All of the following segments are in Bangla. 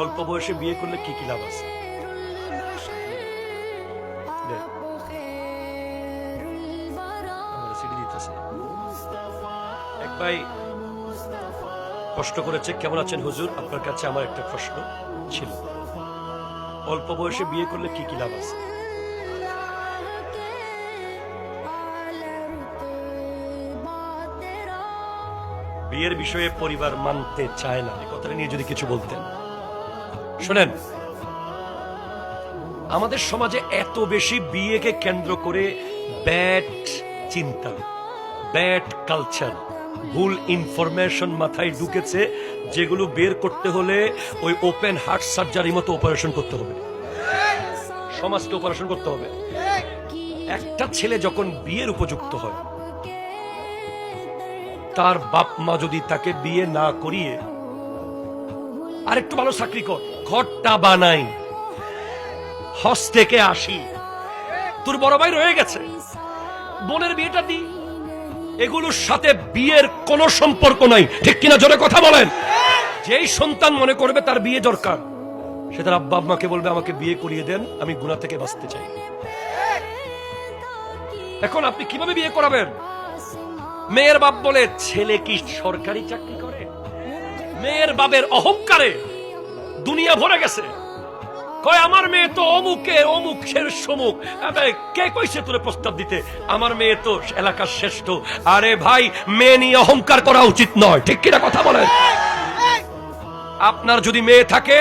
অল্প বয়সে বিয়ে করলে কি কি লাভ আছে? এক ভাই কষ্ট করেছে, কেমন আছেন হুজুর, আপনার কাছে আমার একটা প্রশ্ন ছিল, অল্প বয়সে বিয়ে করলে কি কি লাভ আছে? বিয়ের বিষয়ে পরিবার মানতে চায় না, এই কথাটা নিয়ে যদি কিছু বলতেন। শোনেন, আমাদের সমাজে এত বেশি বিয়েকে কেন্দ্র করে ব্যাড চিন্তা, ব্যাড কালচার, ভুল ইনফরমেশন মাথায় ঢুকেছে, যেগুলো বের করতে হলে ওই ওপেন হার্ট সার্জারি মতো অপারেশন করতে হবে, সমাজকে অপারেশন করতে হবে। একটা ছেলে যখন বিয়ের উপযুক্ত হয়, তার বাপ মা যদি তাকে বিয়ে না করিয়ে আরেকটু ভালো চাকরি কর, ঘরটা বানাই, হজ থেকে আসি, তোর বড় ভাই রয়ে গেছে, বোনের বিয়েটা দি, এগুলোর সাথে বিয়ের কোনো সম্পর্ক নাই, ঠিক কিনা জোরে কথা বলেন। যেই সন্তান মনে করবে তার বিয়ে দরকার, সে তার আব্বা আম্মাকে বলবে আমাকে বিয়ে করিয়ে দেন, আমি গুনাহ থেকে বাঁচতে চাই। এখন আপনি কিভাবে বিয়ে করাবেন? মেয়ের বাপ বলে ছেলে কি সরকারি চাকরি করে? মেয়ের বাপের অহংকারে দুনিয়া ভরে গেছে, কয় আমার মেয়ে তো অমুকের সমুখ, কে কইছে তোরে প্রস্তাব দিতে, আমার মেয়ে তো এলাকার শ্রেষ্ঠ। আরে ভাই, মেয়ে নিয়ে অহংকার করা উচিত নয়, ঠিক কিনা কথা বলেন। আপনার যদি মেয়ে থাকে,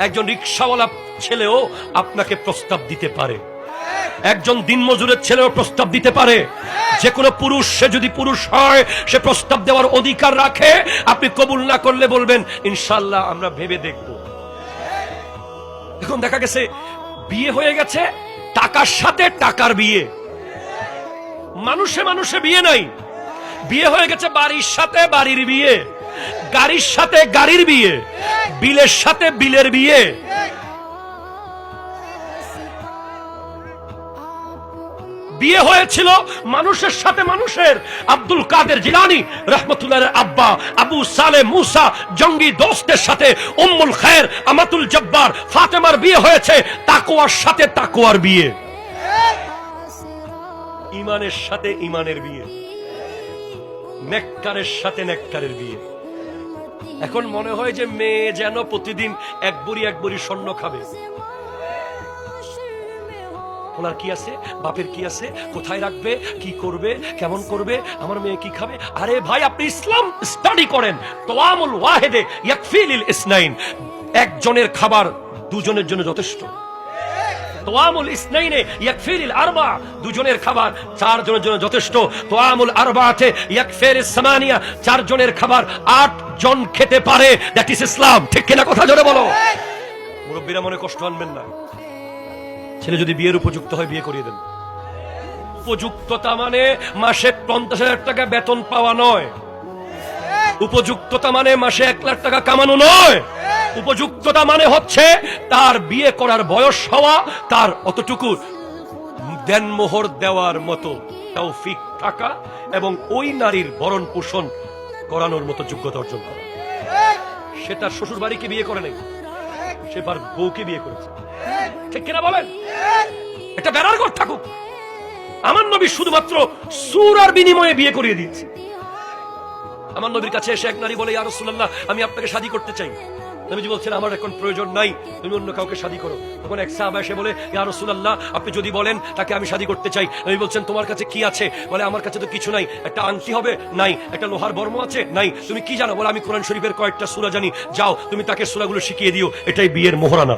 একজন রিকশাওয়ালা ছেলেও আপনাকে প্রস্তাব দিতে পারে, একজন দিনমজুরের ছেলেও প্রস্তাব দিতে পারে। যে কোনো পুরুষ, সে যদি পুরুষ হয়, সে প্রস্তাব দেওয়ার অধিকার রাখে। আপনি কবুল না করলে বলবেন ইনশাআল্লাহ আমরা ভেবে দেখব। এখন দেখা গেছে বিয়ে হয়ে গেছে টাকার সাথে টাকার বিয়ে, মানুষে মানুষে বিয়ে নাই, বিয়ে হয়ে গেছে বাড়ির সাথে বাড়ির বিয়ে, গাড়ির সাথে গাড়ির বিয়ে, বিলের সাথে বিলের বিয়ে। বিয়ে হয়েছিল মানুষের সাথে মানুষের। আব্দুল কাদের জিলানী রহমতুল্লাহর আব্বা আবু সালেহ মুসা জঙ্গি দোস্তের সাথে উম্মুল খায়ের আমাতুল জব্বার ফাতেমার বিয়ে হয়েছে তাকওয়ার সাথে তাকওয়ার বিয়ে, ইমানের সাথে ইমানের বিয়ে, নেককারের সাথে নেককারের বিয়ে। এখন মনে হয় যে মেয়ে যেন প্রতিদিন এক বুড়ি স্বর্ণ খাবে। ওনার কি আছে, বাপের কি আছে, কোথায় রাখবে, কি করবে, কেমন করবে, আমার মেয়ে কি খাবে। আরে ভাই, আপনি ইসলাম স্টাডি করেন। তোয়ামুল ওয়াহিদে ইয়াকফি লিল ইসনাইন, একজনের খাবার দুজনের জন্য যথেষ্ট। তোয়ামুল ইসনাইনে ইয়াকফি লিল আরবা, দুজনের খাবার চারজনের জন্য যথেষ্ট। তোয়ামুল আরবাতে ইয়াকফি লিস সামানিয়া, চারজনের খাবার 8 জন খেতে পারে। দ্যাট ইজ ইসলাম, ঠিক কিনা কথা জোরে বলো। মুরব্বীরা মনে কষ্ট আনবেন না, ছেলে যদি বিয়ের উপযুক্ত হয় বিয়ে করিয়ে দেন। উপযুক্ততা মানে মাসে 50,000 টাকা বেতন পাওয়া নয়, উপযুক্ততা মানে মাসে 1 লাখ টাকা কামানো নয়। উপযুক্ততা মানে হচ্ছে তার বিয়ে করার বয়স হওয়া, তার অতটুকু দেনমোহর দেওয়ার মতো তৌফিক থাকা, এবং ওই নারীর ভরণ পোষণ করানোর মতো যোগ্যতা অর্জন করা। সে তার শ্বশুর বাড়িকে বিয়ে করে নাই, সে তার বউকে বিয়ে করেছে, ঠিক কিনা বলেন। এটা বেড়ার ঘর থাকুক, আমার নবী শুধুমাত্র সূরার বিনিময়ে বিয়ে করিয়ে দিয়েছে। আমার নবীর কাছে এসে এক নারী বলে, ইয়া রাসূলুল্লাহ, আমি আপনাকে শাদী করতে চাই। নবীজি বলছেন আমার এখন প্রয়োজন নাই, তুমি অন্য কাউকে শাদী করো। তখন এক সাহাবা এসে বলে, ইয়া রাসূলুল্লাহ, আপনি যদি বলেন তাকে আমি শাদী করতে চাই। নবী বলছেন তোমার কাছে কি আছে? বলে আমার কাছে তো কিছু নাই। একটা আংটি হবে? নাই। একটা লোহার বর্ম আছে? নাই। তুমি কি জানো? বলে আমি কোরআন শরীফের কয়েকটা সূরা জানি। যাও তুমি তাকে সূরাগুলো শিখিয়ে দিও, এটাই বিয়ের মোহরানা।